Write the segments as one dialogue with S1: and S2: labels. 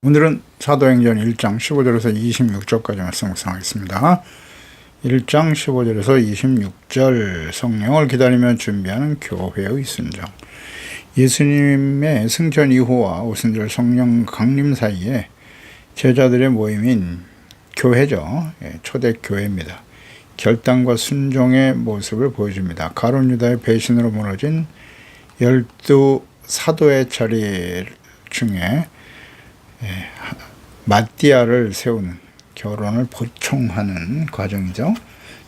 S1: 오늘은 사도행전 1장 15절에서 26절까지 말씀 묵상하겠습니다. 1장 15절에서 26절 성령을 기다리며 준비하는 교회의 순종. 예수님의 승천 이후와 오순절 성령 강림 사이에 제자들의 모임인 교회죠. 초대교회입니다. 결단과 순종의 모습을 보여줍니다. 가룟 유다의 배신으로 무너진 12 사도의 자리 중에 마띠아를 세우는 결혼을 보충하는 과정이죠.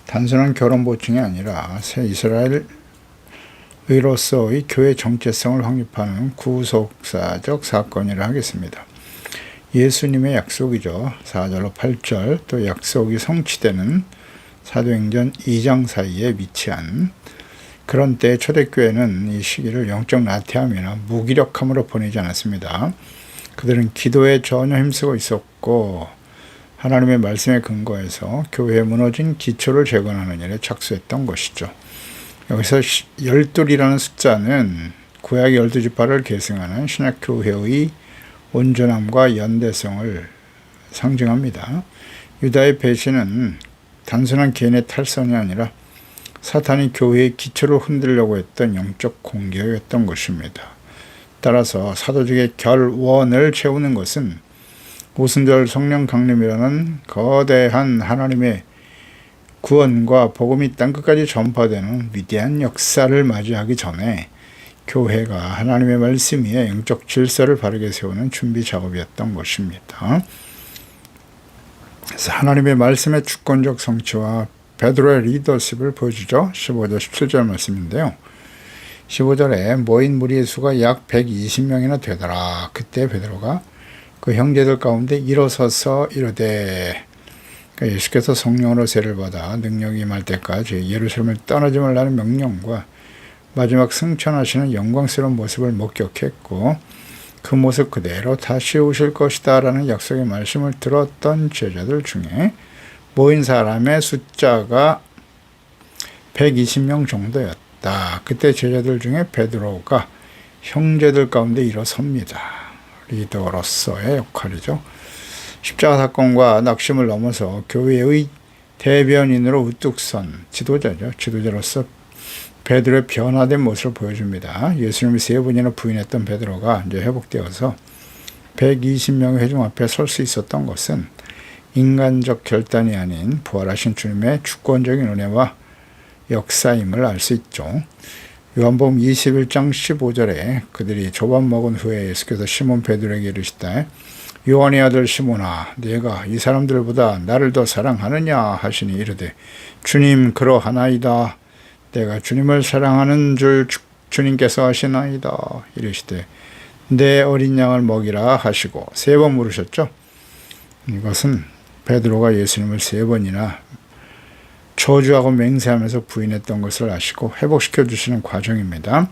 S1: 단순한 결혼 보충이 아니라 새 이스라엘의로서의 교회 정체성을 확립하는 구속사적 사건이라 하겠습니다. 예수님의 약속이죠. 4절로 8절 또 약속이 성취되는 사도행전 2장 사이에 위치한 그런 때 초대교회는 이 시기를 영적 나태함이나 무기력함으로 보내지 않았습니다. 그들은 기도에 전혀 힘쓰고 있었고 하나님의 말씀에 근거해서 교회에 무너진 기초를 재건하는 일에 착수했던 것이죠. 여기서 12이라는 숫자는 구약의 12지파를 계승하는 신약교회의 온전함과 연대성을 상징합니다. 유다의 배신은 단순한 개인의 탈선이 아니라 사탄이 교회의 기초를 흔들려고 했던 영적 공격이었던 것입니다. 따라서 사도직의 결원을 채우는 것은 오순절 성령 강림이라는 거대한 하나님의 구원과 복음이 땅끝까지 전파되는 위대한 역사를 맞이하기 전에 교회가 하나님의 말씀 위에 영적 질서를 바르게 세우는 준비 작업이었던 것입니다. 그래서 하나님의 말씀의 주권적 성취와 베드로의 리더십을 보여주죠. 15절 17절 말씀인데요. 15절에 모인 무리의 수가 약 120명이나 되더라. 그때 베드로가 그 형제들 가운데 일어서서 이르되, 그러니까 예수께서 성령으로 세를 받아 능력이 임할 때까지 예루살렘을 떠나지 말라는 명령과 마지막 승천하시는 영광스러운 모습을 목격했고 그 모습 그대로 다시 오실 것이다 라는 약속의 말씀을 들었던 제자들 중에 모인 사람의 숫자가 120명 정도였다. 그때 제자들 중에 베드로가 형제들 가운데 일어섭니다. 리더로서의 역할이죠. 십자가 사건과 낙심을 넘어서 교회의 대변인으로 우뚝 선 지도자죠. 지도자로서 베드로의 변화된 모습을 보여줍니다. 예수님이 3번이나 부인했던 베드로가 이제 회복되어서 120명의 회중 앞에 설 수 있었던 것은 인간적 결단이 아닌 부활하신 주님의 주권적인 은혜와 역사임을 알 수 있죠. 요한복음 21장 15절에 그들이 조밥 먹은 후에 예수께서 시몬 베드로에게 이르시되 요한의 아들 시몬아 네가 이 사람들보다 나를 더 사랑하느냐 하시니 이르되 주님 그러하나이다. 내가 주님을 사랑하는 줄 주님께서 아시나이다. 이르시되 내 어린 양을 먹이라 하시고 3번 물으셨죠. 이것은 베드로가 예수님을 3번이나 저주하고 맹세하면서 부인했던 것을 아시고 회복시켜 주시는 과정입니다.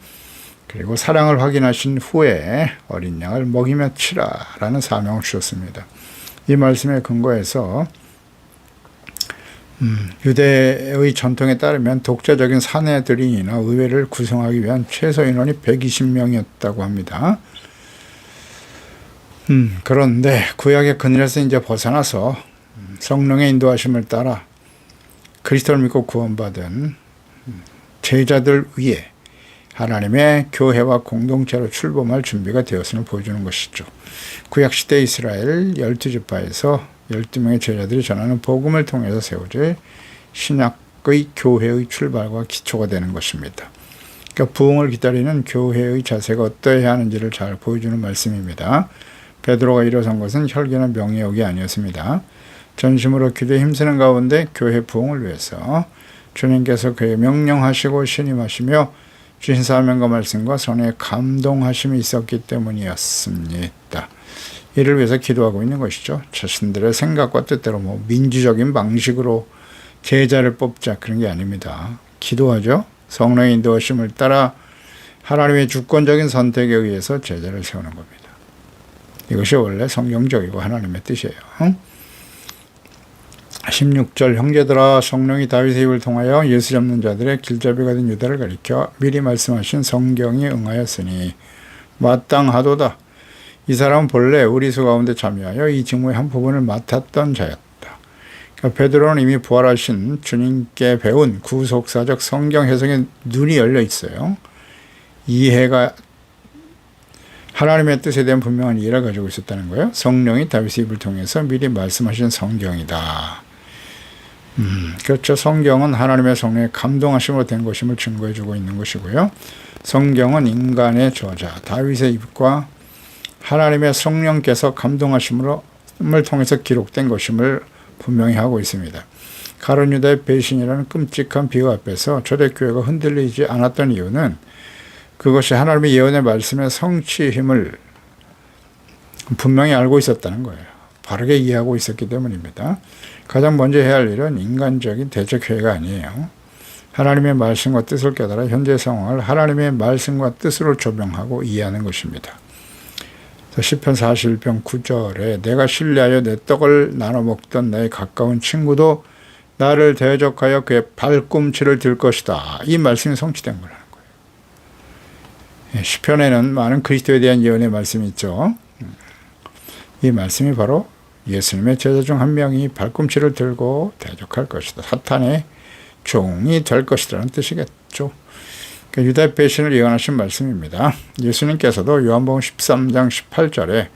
S1: 그리고 사랑을 확인하신 후에 어린 양을 먹이며 치라 라는 사명을 주셨습니다. 이 말씀에 근거해서 유대의 전통에 따르면 독자적인 사내들인이나 의회를 구성하기 위한 최소 인원이 120명이었다고 합니다. 그런데 구약의 그늘에서 이제 벗어나서 성령의 인도하심을 따라 그리스도를 믿고 구원받은 제자들 위에 하나님의 교회와 공동체로 출범할 준비가 되었음을 보여주는 것이죠. 구약시대 이스라엘 12지파에서 12명의 제자들이 전하는 복음을 통해서 세워질 신약의 교회의 출발과 기초가 되는 것입니다. 그러니까 부흥을 기다리는 교회의 자세가 어떠해야 하는지를 잘 보여주는 말씀입니다. 베드로가 일어선 것은 혈기나 명예욕이 아니었습니다. 전심으로 기도에 힘쓰는 가운데 교회 부흥을 위해서 주님께서 그의 명령하시고 신임하시며 주신 사명과 말씀과 선에 감동하심이 있었기 때문이었습니다. 이를 위해서 기도하고 있는 것이죠. 자신들의 생각과 뜻대로 민주적인 방식으로 제자를 뽑자 그런 게 아닙니다. 기도하죠. 성령의 인도하심을 따라 하나님의 주권적인 선택에 의해서 제자를 세우는 겁니다. 이것이 원래 성경적이고 하나님의 뜻이에요. 16절 형제들아 성령이 다윗의 입을 통하여 예수 잡는 자들의 길잡이가 된 유다를 가리켜 미리 말씀하신 성경이 응하였으니 마땅하도다. 이 사람은 본래 우리 수 가운데 참여하여 이 직무의 한 부분을 맡았던 자였다. 그러니까 베드로는 이미 부활하신 주님께 배운 구속사적 성경 해석에 눈이 열려 있어요. 이해가 하나님의 뜻에 대한 분명한 이해를 가지고 있었다는 거예요. 성령이 다윗의 입을 통해서 미리 말씀하신 성경이다. 그렇죠. 성경은 하나님의 성령의 감동하심으로 된 것임을 증거해주고 있는 것이고요. 성경은 인간의 저자 다윗의 입과 하나님의 성령께서 감동하심을 통해서 기록된 것임을 분명히 하고 있습니다. 가룟 유다의 배신이라는 끔찍한 비유 앞에서 초대교회가 흔들리지 않았던 이유는 그것이 하나님의 예언의 말씀의 성취의 힘을 분명히 알고 있었다는 거예요. 바르게 이해하고 있었기 때문입니다. 가장 먼저 해야 할 일은 인간적인 대적회의가 아니에요. 하나님의 말씀과 뜻을 깨달아 현재 상황을 하나님의 말씀과 뜻으로 조명하고 이해하는 것입니다. 시편 41편 9절에 내가 신뢰하여 내 떡을 나눠 먹던 나의 가까운 친구도 나를 대적하여 그의 발꿈치를 들 것이다. 이 말씀이 성취된 거라는 거예요. 시편에는 많은 그리스도에 대한 예언의 말씀이 있죠. 이 말씀이 바로 예수님의 제자 중 한 명이 발꿈치를 들고 대적할 것이다. 사탄의 종이 될 것이라는 뜻이겠죠. 그러니까 유다의 배신을 예언하신 말씀입니다. 예수님께서도 요한복음 13장 18절에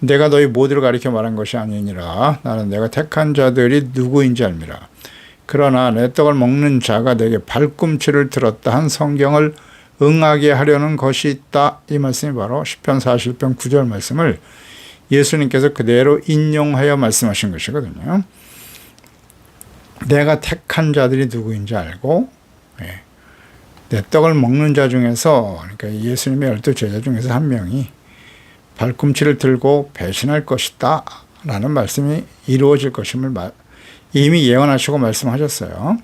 S1: 내가 너희 모두를 가리켜 말한 것이 아니니라. 나는 내가 택한 자들이 누구인지 알미라. 그러나 내 떡을 먹는 자가 내게 발꿈치를 들었다 한 성경을 응하게 하려는 것이 있다. 이 말씀이 바로 시편 41편 9절 말씀을 예수님께서 그대로 인용하여 말씀하신 것이거든요. 내가 택한 자들이 누구인지 알고 내 떡을 먹는 자 중에서 그러니까 예수님의 12제자 중에서 한 명이 발꿈치를 들고 배신할 것이다 라는 말씀이 이루어질 것임을 이미 예언하시고 말씀하셨어요.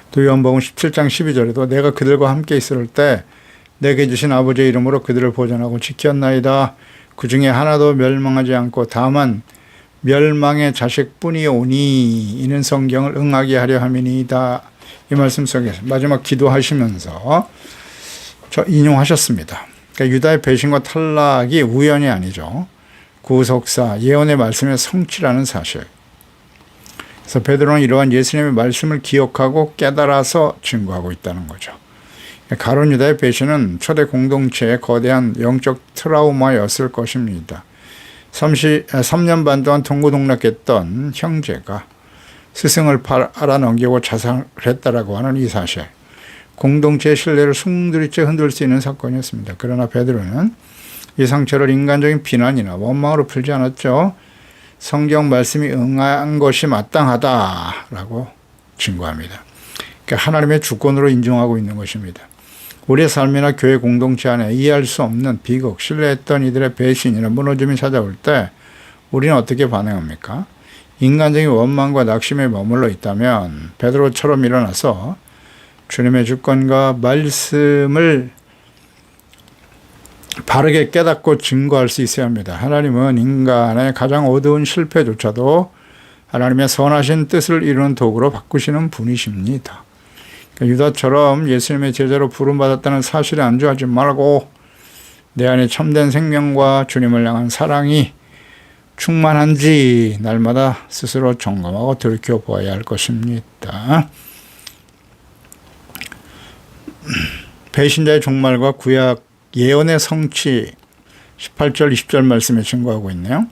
S1: 또 요한복음 17장 12절에도 내가 그들과 함께 있을 때 내게 주신 아버지의 이름으로 그들을 보존하고 지켰나이다. 그 중에 하나도 멸망하지 않고 다만 멸망의 자식뿐이오니 이는 성경을 응하게 하려 함이니이다. 이 말씀 속에서 마지막 기도하시면서 인용하셨습니다. 그러니까 유다의 배신과 탈락이 우연이 아니죠. 구속사 예언의 말씀의 성취라는 사실. 그래서 베드로는 이러한 예수님의 말씀을 기억하고 깨달아서 증거하고 있다는 거죠. 가룟 유다의 배신은 초대 공동체의 거대한 영적 트라우마였을 것입니다. 3년 반 동안 동고동락했던 형제가 스승을 팔아넘기고 자살했다라고 하는 이 사실. 공동체의 신뢰를 숭두리째 흔들 수 있는 사건이었습니다. 그러나 베드로는 이 상처를 인간적인 비난이나 원망으로 풀지 않았죠. 성경 말씀이 응한 것이 마땅하다라고 증거합니다. 그러니까 하나님의 주권으로 인정하고 있는 것입니다. 우리의 삶이나 교회 공동체 안에 이해할 수 없는 비극, 신뢰했던 이들의 배신이나 무너짐이 찾아올 때 우리는 어떻게 반응합니까? 인간적인 원망과 낙심에 머물러 있다면 베드로처럼 일어나서 주님의 주권과 말씀을 바르게 깨닫고 증거할 수 있어야 합니다. 하나님은 인간의 가장 어두운 실패조차도 하나님의 선하신 뜻을 이루는 도구로 바꾸시는 분이십니다. 유다처럼 예수님의 제자로 부름받았다는 사실에 안주하지 말고 내 안에 참된 생명과 주님을 향한 사랑이 충만한지 날마다 스스로 점검하고 돌이켜보아야 할 것입니다. 배신자의 종말과 구약 예언의 성취 18절 20절 말씀에 증거하고 있네요.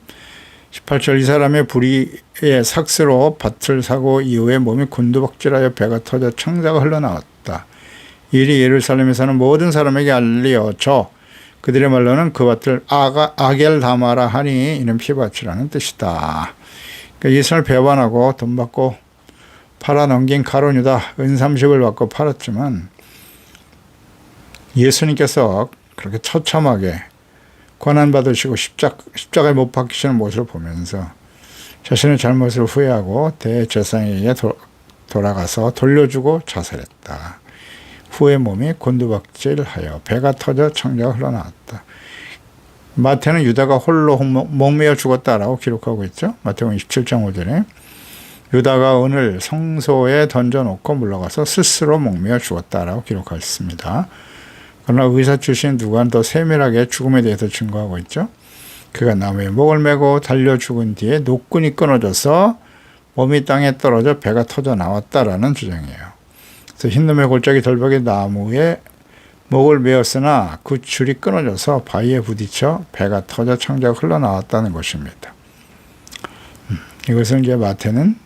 S1: 18절 이 사람의 불의의 삭스로 밭을 사고 이후에 몸이 곤두박질하여 배가 터져 창자가 흘러나왔다. 일이 예루살렘에 사는 모든 사람에게 알려져 그들의 말로는 그 밭을 아겔다마라 하니 이는 피밭이라는 뜻이다. 그러니까 예수를 배반하고 돈 받고 팔아넘긴 가룟 유다 은30을 받고 팔았지만 예수님께서 그렇게 처참하게 고난받으시고 십자가에 못 박히시는 모습을 보면서 자신의 잘못을 후회하고 대제사장에게 돌아가서 돌려주고 자살했다. 후에 몸이 곤두박질하여 배가 터져 창자가 흘러나왔다. 마태는 유다가 홀로 목매어 죽었다라고 기록하고 있죠. 마태복음 27장 5절에 유다가 은을 성소에 던져놓고 물러가서 스스로 목매어 죽었다라고 기록하였습니다. 그러나 의사 출신 누가 더 세밀하게 죽음에 대해서 증거하고 있죠. 그가 나무에 목을 메고 달려 죽은 뒤에 노끈이 끊어져서 몸이 땅에 떨어져 배가 터져 나왔다라는 주장이에요. 그래서 흰놈의 골짜기 절벽의 나무에 목을 메었으나 그 줄이 끊어져서 바위에 부딪혀 배가 터져 창자가 흘러나왔다는 것입니다. 이것을 이제 마태는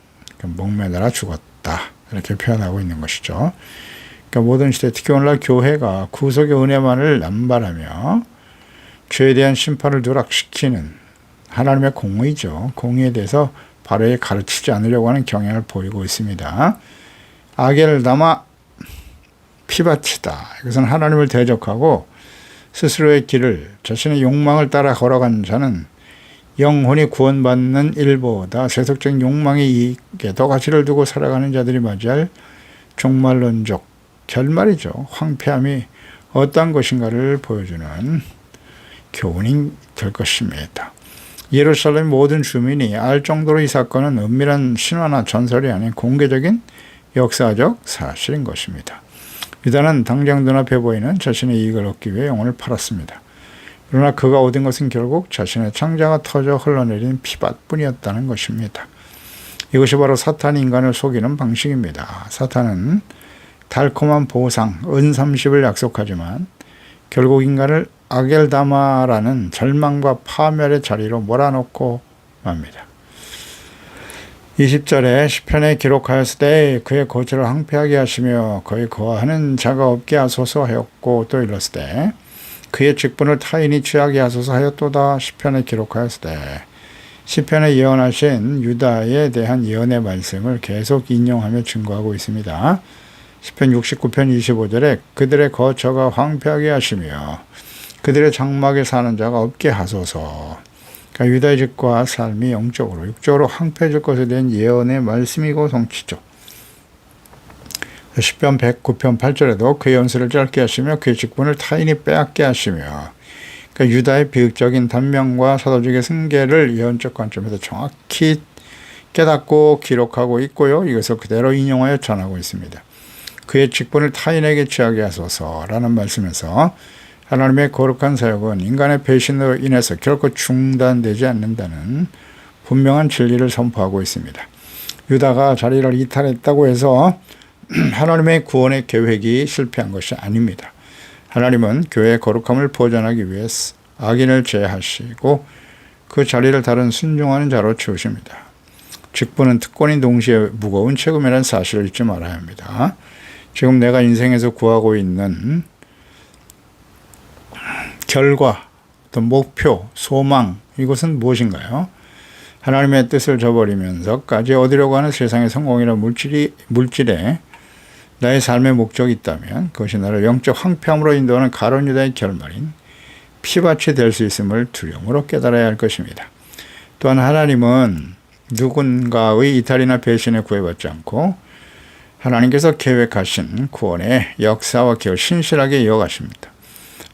S1: 목매달아 죽었다 이렇게 표현하고 있는 것이죠. 그러니까 모든 시대, 특히 오늘날 교회가 구속의 은혜만을 남발하며 죄에 대한 심판을 누락시키는 하나님의 공의죠. 공의에 대해서 바르게 가르치지 않으려고 하는 경향을 보이고 있습니다. 악을 담아 피바치다. 이것은 하나님을 대적하고 스스로의 길을, 자신의 욕망을 따라 걸어간 자는 영혼이 구원받는 일보다 세속적인 욕망의 이익에 더 가치를 두고 살아가는 자들이 맞이할 종말론적 결말이죠. 황폐함이 어떠한 것인가를 보여주는 교훈이 될 것입니다. 예루살렘 모든 주민이 알 정도로 이 사건은 은밀한 신화나 전설이 아닌 공개적인 역사적 사실인 것입니다. 유다는 당장 눈앞에 보이는 자신의 이익을 얻기 위해 영혼을 팔았습니다. 그러나 그가 얻은 것은 결국 자신의 창자가 터져 흘러내린 피밭뿐이었다는 것입니다. 이것이 바로 사탄이 인간을 속이는 방식입니다. 사탄은 달콤한 보상, 은 30을 약속하지만 결국 인간을 아겔다마라는 절망과 파멸의 자리로 몰아넣고 맙니다. 20절에 시편에 기록하였으되 그의 고치를 황폐하게 하시며 거기 거하는 자가 없게 하소서 하였고, 또 일렀으되 그의 직분을 타인이 취하게 하소서 하였도다. 시편에 기록하였으되 시편에 예언하신 유다에 대한 예언의 말씀을 계속 인용하며 증거하고 있습니다. 시편 69편 25절에 그들의 거처가 황폐하게 하시며 그들의 장막에 사는 자가 없게 하소서. 그러니까 유다의 집과 삶이 영적으로 육적으로 황폐해질 것에 대한 예언의 말씀이고 성취죠. 시편 109편 8절에도 그의 연수를 짧게 하시며 그의 직분을 타인이 빼앗게 하시며, 그러니까 유다의 비극적인 단명과 사도직의 승계를 예언적 관점에서 정확히 깨닫고 기록하고 있고요. 이것을 그대로 인용하여 전하고 있습니다. 그의 직분을 타인에게 취하게 하소서라는 말씀에서 하나님의 거룩한 사역은 인간의 배신으로 인해서 결코 중단되지 않는다는 분명한 진리를 선포하고 있습니다. 유다가 자리를 이탈했다고 해서 하나님의 구원의 계획이 실패한 것이 아닙니다. 하나님은 교회의 거룩함을 보존하기 위해 악인을 제하시고 그 자리를 다른 순종하는 자로 채우십니다. 직분은 특권인 동시에 무거운 책임이라는 사실을 잊지 말아야 합니다. 지금 내가 인생에서 구하고 있는 결과, 또 목표, 소망, 이것은 무엇인가요? 하나님의 뜻을 저버리면서까지 얻으려고 하는 세상의 성공이나 물질에 나의 삶의 목적이 있다면 그것이 나를 영적 황폐함으로 인도하는 가룟 유다의 결말인 피밭이 될 수 있음을 두려움으로 깨달아야 할 것입니다. 또한 하나님은 누군가의 이탈이나 배신에 구애받지 않고 하나님께서 계획하신 구원의 역사와 계획을 신실하게 이어가십니다.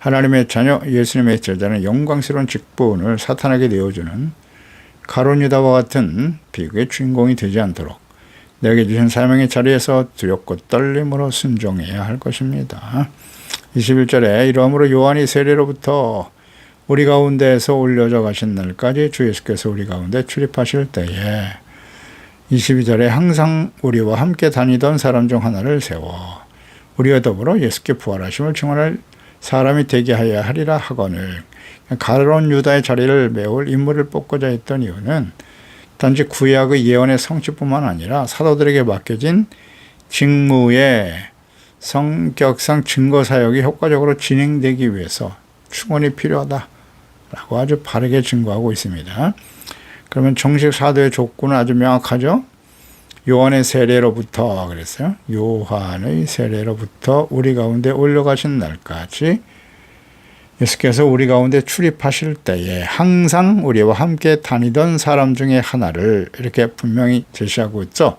S1: 하나님의 자녀 예수님의 제자는 영광스러운 직분을 사탄에게 내어주는 가룟 유다와 같은 비극의 주인공이 되지 않도록 내게 주신 사명의 자리에서 두렵고 떨림으로 순종해야 할 것입니다. 21절에 이러므로 요한이 세례로부터 우리 가운데에서 올려져 가신 날까지 주 예수께서 우리 가운데 출입하실 때에 22절에 항상 우리와 함께 다니던 사람 중 하나를 세워 우리와 더불어 예수께 부활하심을 증언할 사람이 되게 하여야 하리라 하거늘. 가룟 유다의 자리를 메울 인물을 뽑고자 했던 이유는 단지 구약의 예언의 성취뿐만 아니라 사도들에게 맡겨진 직무의 성격상 증거 사역이 효과적으로 진행되기 위해서 충원이 필요하다라고 아주 바르게 증거하고 있습니다. 그러면 정식 사도의 조건은 아주 명확하죠. 요한의 세례로부터 그랬어요. 요한의 세례로부터 우리 가운데 올려가신 날까지 예수께서 우리 가운데 출입하실 때에 항상 우리와 함께 다니던 사람 중에 하나를 이렇게 분명히 제시하고 있죠.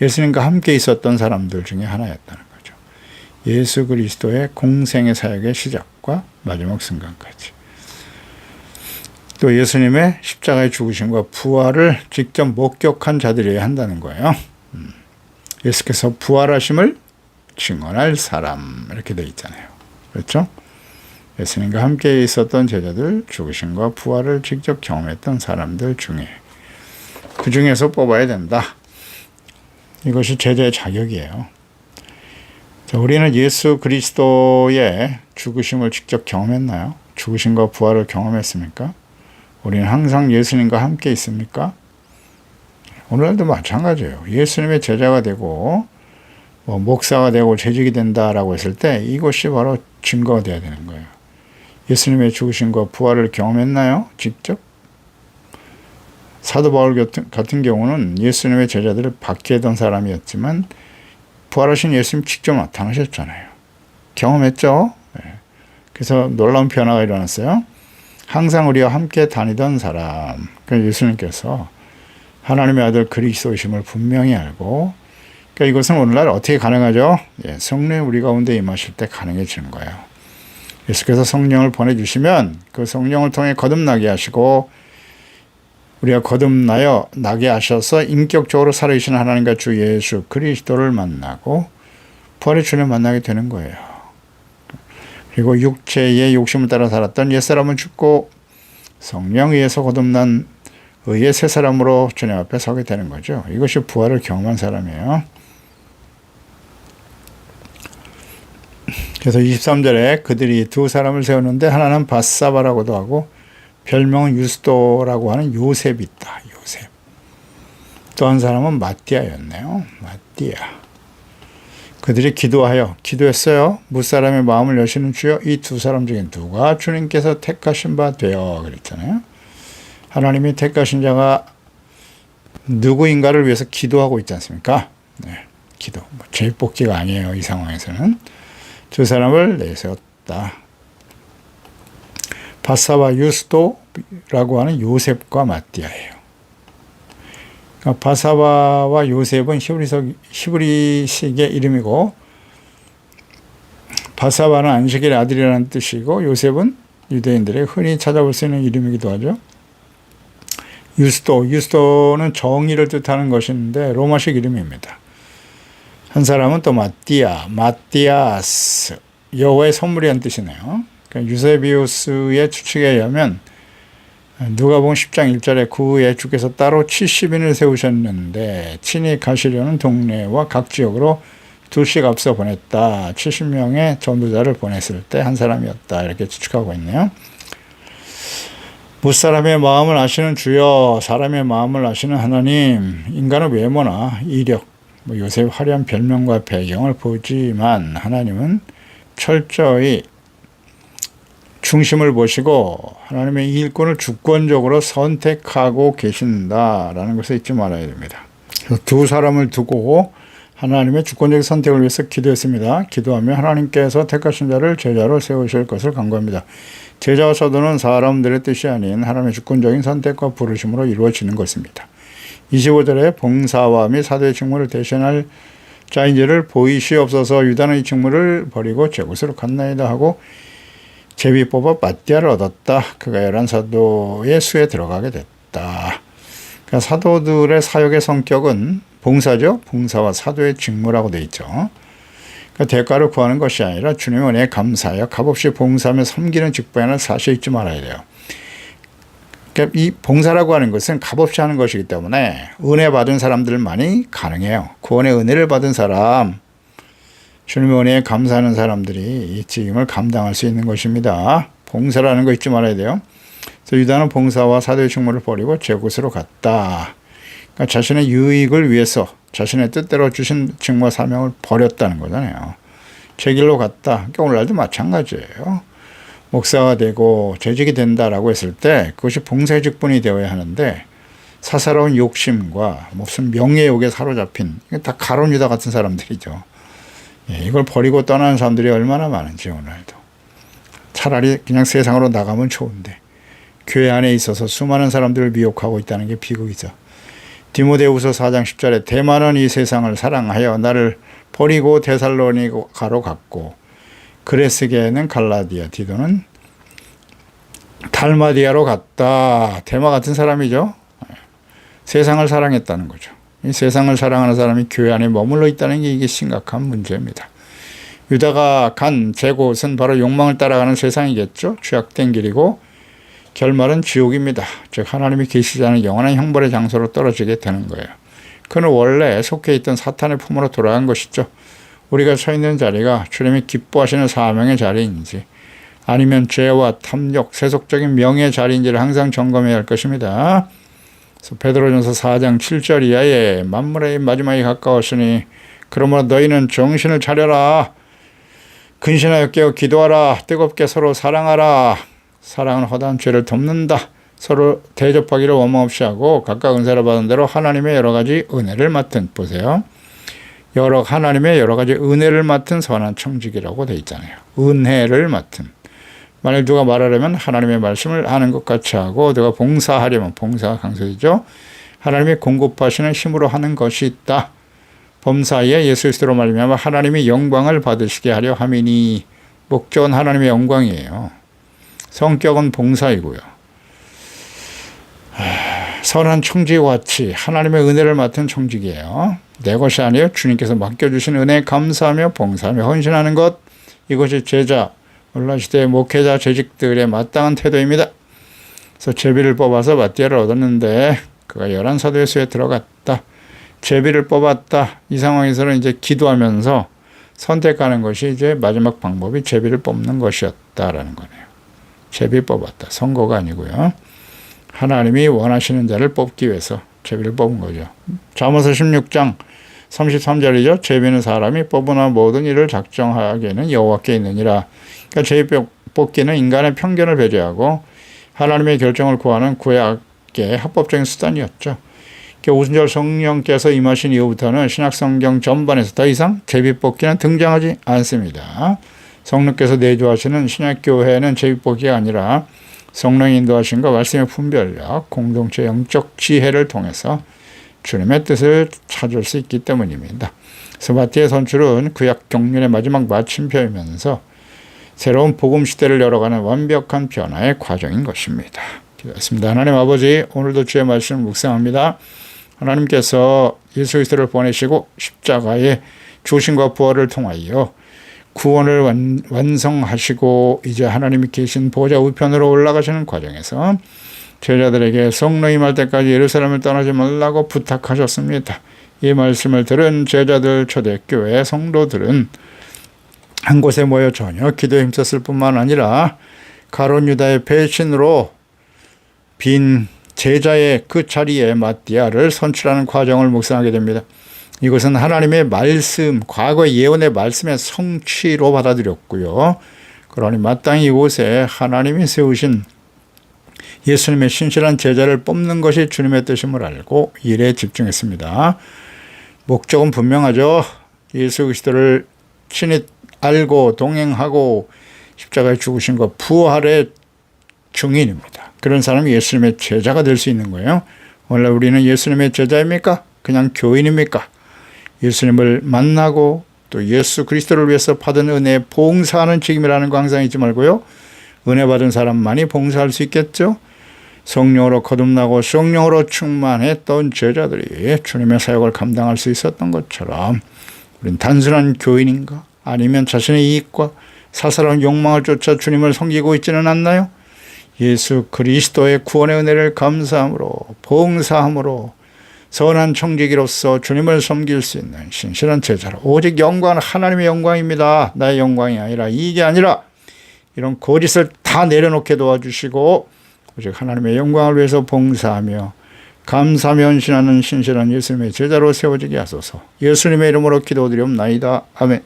S1: 예수님과 함께 있었던 사람들 중에 하나였다는 거죠. 예수 그리스도의 공생의 사역의 시작과 마지막 순간까지. 또 예수님의 십자가의 죽으심과 부활을 직접 목격한 자들이어야 한다는 거예요. 예수께서 부활하심을 증언할 사람 이렇게 되어 있잖아요. 그렇죠? 예수님과 함께 있었던 제자들, 죽으심과 부활을 직접 경험했던 사람들 중에 그 중에서 뽑아야 된다. 이것이 제자의 자격이에요. 자, 우리는 예수 그리스도의 죽으심을 직접 경험했나요? 죽으심과 부활을 경험했습니까? 우리는 항상 예수님과 함께 있습니까? 오늘도 마찬가지예요. 예수님의 제자가 되고 목사가 되고 재직이 된다라고 했을 때 이것이 바로 증거가 되어야 되는 거예요. 예수님의 죽으심과 부활을 경험했나요? 직접? 사도 바울 같은 경우는 예수님의 제자들을 박해하던 사람이었지만 부활하신 예수님 직접 나타나셨잖아요. 경험했죠? 그래서 놀라운 변화가 일어났어요. 항상 우리와 함께 다니던 사람, 그러니까 예수님께서 하나님의 아들 그리스도이심을 분명히 알고, 그러니까 이것은 오늘날 어떻게 가능하죠? 성령 우리 가운데 임하실 때 가능해지는 거예요. 예수께서 성령을 보내주시면 그 성령을 통해 거듭나게 하시고 우리가 거듭나여 나게 하셔서 인격적으로 살아계신 하나님과 주 예수 그리스도를 만나고 부활의 주를 만나게 되는 거예요. 그리고 육체의 욕심을 따라 살았던 옛사람은 죽고 성령 위에서 거듭난 의의 새 사람으로 주님 앞에 서게 되는 거죠. 이것이 부활을 경험한 사람이에요. 그래서 23절에 그들이 두 사람을 세우는데 하나는 바사바라고도 하고 별명은 유스도라고 하는 요셉이 있다. 요셉. 또 한 사람은 마띠아였네요. 마띠아. 그들이 기도했어요. 무사람의 마음을 여시는 주여 이 두 사람 중에 누가 주님께서 택하신 바 되어 그랬잖아요. 하나님이 택하신 자가 누구인가를 위해서 기도하고 있지 않습니까? 네, 기도. 제비뽑기가 아니에요. 이 상황에서는. 두 사람을 내세웠다. 바사바 유스도라고 하는 요셉과 마띠아예요. 그러니까 바사바와 요셉은 히브리식의 이름이고 바사바는 안식일의 아들이라는 뜻이고 요셉은 유대인들의 흔히 찾아볼 수 있는 이름이기도 하죠. 유스도는 정의를 뜻하는 것인데 로마식 이름입니다. 한 사람은 또 마띠아스, 여호와의 선물이라는 뜻이네요. 그러니까 유세비우스의 추측에 의하면 누가복음 10장 1절에 그 후에 주께서 따로 70인을 세우셨는데 친히 가시려는 동네와 각 지역으로 둘씩 앞서 보냈다. 70명의 전도자를 보냈을 때 한 사람이었다. 이렇게 추측하고 있네요. 무사람의 마음을 아시는 주여, 사람의 마음을 아시는 하나님, 인간의 외모나 이력, 요셉 화려한 별명과 배경을 보지만 하나님은 철저히 중심을 보시고 하나님의 일꾼을 주권적으로 선택하고 계신다라는 것을 잊지 말아야 됩니다. 두 사람을 두고 하나님의 주권적 선택을 위해서 기도했습니다. 기도하며 하나님께서 택하신 자를 제자로 세우실 것을 간구합니다. 제자와 사도는 사람들의 뜻이 아닌 하나님의 주권적인 선택과 부르심으로 이루어지는 것입니다. 25절에 봉사와 및 사도의 직무를 대신할 자인지를 보이시옵소서. 유다는 이 직무를 버리고 제 곳으로 갔나이다 하고 제비 뽑아 마띠아를 얻었다. 그가 11사도의 수에 들어가게 됐다. 그러니까 사도들의 사역의 성격은 봉사죠. 봉사와 사도의 직무라고 되어 있죠. 그러니까 대가를 구하는 것이 아니라 주님의 은혜에 감사하여 값없이 봉사하며 섬기는 직분이라는 사실 잊지 말아야 돼요. 그러니까 이 봉사라고 하는 것은 값없이 하는 것이기 때문에 은혜 받은 사람들만이 가능해요. 구원의 은혜를 받은 사람, 주님의 은혜에 감사하는 사람들이 이 책임을 감당할 수 있는 것입니다. 봉사라는 거 잊지 말아야 돼요. 그래서 유다는 봉사와 사도의 직무를 버리고 제 곳으로 갔다. 그러니까 자신의 유익을 위해서 자신의 뜻대로 주신 직무와 사명을 버렸다는 거잖아요. 제 길로 갔다. 그러니까 오늘날도 마찬가지예요. 목사가 되고 재직이 된다라고 했을 때 그것이 봉사의 직분이 되어야 하는데 사사로운 욕심과 무슨 명예욕에 사로잡힌 다 가룟 유다 같은 사람들이죠. 이걸 버리고 떠나는 사람들이 얼마나 많은지 오늘도. 차라리 그냥 세상으로 나가면 좋은데 교회 안에 있어서 수많은 사람들을 미혹하고 있다는 게 비극이죠. 디모데후서 4장 10절에 대만은 이 세상을 사랑하여 나를 버리고 데살로니가로 갔고 그레스게는 갈라디아, 디도는 달마디아로 갔다. 대마 같은 사람이죠. 세상을 사랑했다는 거죠. 이 세상을 사랑하는 사람이 교회 안에 머물러 있다는 게 이게 심각한 문제입니다. 유다가 간 제곳은 바로 욕망을 따라가는 세상이겠죠. 죄악된 길이고 결말은 지옥입니다. 즉 하나님이 계시지 않은 영원한 형벌의 장소로 떨어지게 되는 거예요. 그는 원래 속해 있던 사탄의 품으로 돌아간 것이죠. 우리가 서 있는 자리가 주님이 기뻐하시는 사명의 자리인지 아니면 죄와 탐욕, 세속적인 명예의 자리인지를 항상 점검해야 할 것입니다. 그래서 베드로전서 4장 7절 이하에 만물의 마지막이 가까웠으니 그러므로 너희는 정신을 차려라. 근신하여 깨어 기도하라. 뜨겁게 서로 사랑하라. 사랑은 허다한 죄를 덮는다. 서로 대접하기를 원망 없이 하고 각각 은사를 받은 대로 하나님의 여러 가지 은혜를 맡은, 보세요. 하나님의 여러 가지 은혜를 맡은 선한 청지기라고 되어 있잖아요. 은혜를 맡은. 만일 누가 말하려면 하나님의 말씀을 아는 것 같이 하고 누가 봉사하려면 봉사가 강조되죠. 하나님이 공급하시는 힘으로 하는 것이 있다. 범사에 예수 그리스도로 말미암아 하나님이 영광을 받으시게 하려 함이니 목적은 하나님의 영광이에요. 성격은 봉사이고요. 선한 청지기와 같이 하나님의 은혜를 맡은 청지기예요. 내 것이 아니에요. 주님께서 맡겨주신 은혜에 감사하며 봉사하며 헌신하는 것, 이것이 제자, 오늘날시대의 목회자 재직들의 마땅한 태도입니다. 그래서 제비를 뽑아서 마띠아를 얻었는데 그가 11사도의 수에 들어갔다. 제비를 뽑았다. 이 상황에서는 이제 기도하면서 선택하는 것이 이제 마지막 방법이 제비를 뽑는 것이었다라는 거네요. 제비 뽑았다. 선거가 아니고요. 하나님이 원하시는 자를 뽑기 위해서 제비를 뽑은 거죠. 잠언서 16장 33절이죠. 제비는 사람이 뽑으나 모든 일을 작정하기에는 여호와께 있느니라. 그러니까 제비 뽑기는 인간의 편견을 배제하고 하나님의 결정을 구하는 구약의 합법적인 수단이었죠. 5순절 성령께서 임하신 이후부터는 신약성경 전반에서 더 이상 제비 뽑기는 등장하지 않습니다. 성령께서 내주하시는 신약교회는 제비 뽑기가 아니라 성령이 인도하신과 말씀의 분별력, 공동체 영적 지혜를 통해서 주님의 뜻을 찾을 수 있기 때문입니다. 마태의 선출은 구약 경륜의 마지막 마침표이면서 새로운 복음 시대를 열어가는 완벽한 변화의 과정인 것입니다. 기도했습니다. 하나님 아버지, 오늘도 주의 말씀을 묵상합니다. 하나님께서 예수 그리스도를 보내시고 십자가의 죽으심과 부활을 통하여 구원을 완성하시고 이제 하나님이 계신 보좌 우편으로 올라가시는 과정에서 제자들에게 성령 임할 때까지 예루살렘을 떠나지 말라고 부탁하셨습니다. 이 말씀을 들은 제자들, 초대교회 성도들은 한 곳에 모여 전혀 기도에 힘썼을 뿐만 아니라 가룟 유다의 배신으로 빈 제자의 그 자리에 마띠아를 선출하는 과정을 묵상하게 됩니다. 이것은 하나님의 말씀, 과거의 예언의 말씀의 성취로 받아들였고요. 그러니 마땅히 이곳에 하나님이 세우신 예수님의 신실한 제자를 뽑는 것이 주님의 뜻임을 알고 일에 집중했습니다. 목적은 분명하죠. 예수 그리스도를 친히 알고 동행하고 십자가에 죽으신 것 부활의 증인입니다. 그런 사람이 예수님의 제자가 될 수 있는 거예요. 원래 우리는 예수님의 제자입니까? 그냥 교인입니까? 예수님을 만나고 또 예수 그리스도를 위해서 받은 은혜에 봉사하는 책임이라는 거 항상 잊지 말고요. 은혜 받은 사람만이 봉사할 수 있겠죠. 성령으로 거듭나고 성령으로 충만했던 제자들이 주님의 사역을 감당할 수 있었던 것처럼 우리는 단순한 교인인가? 아니면 자신의 이익과 사사로운 욕망을 쫓아 주님을 섬기고 있지는 않나요? 예수 그리스도의 구원의 은혜를 감사함으로 봉사함으로 선한 청지기로서 주님을 섬길 수 있는 신실한 제자로 오직 영광은 하나님의 영광입니다. 나의 영광이 아니라 이익이 아니라 이런 거짓을 다 내려놓게 도와주시고 오직 하나님의 영광을 위해서 봉사하며 감사하며 헌신하는 신실한 예수님의 제자로 세워지게 하소서. 예수님의 이름으로 기도드리옵나이다. 아멘.